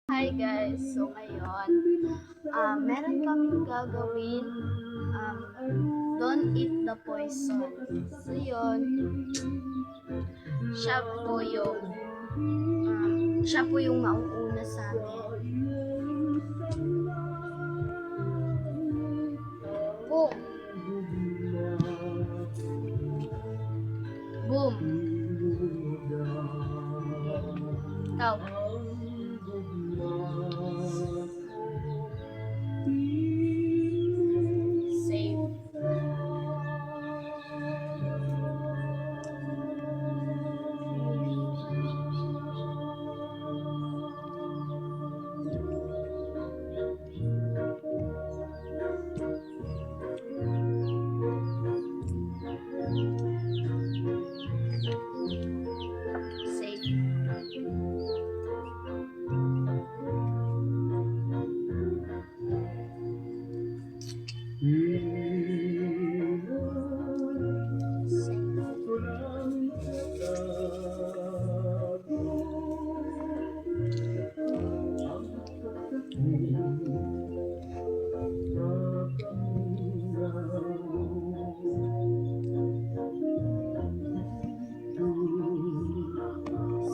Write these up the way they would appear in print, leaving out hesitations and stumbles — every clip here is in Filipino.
Hi guys! So ngayon, meron kaming gagawin, don't eat the poison. So yun, siya po yung, siya po yung mauuna sa amin. Boom! Boom! Ikaw.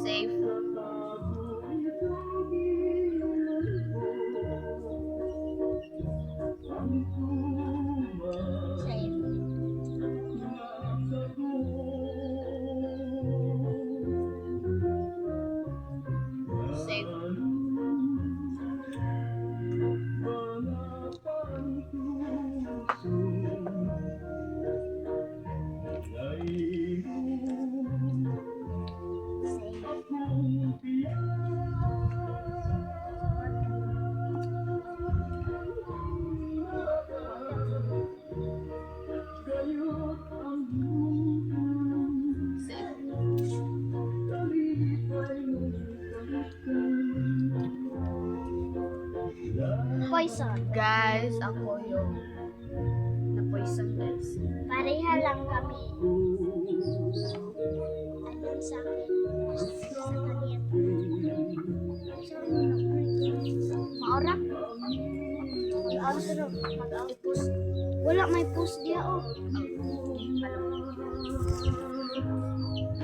Safe. Poison. Guys, ako yung na-poison guys. Pareha lang kami. Ayun sa akin. Sa kanya. Maora? Mag-out. Wala may post dia oh.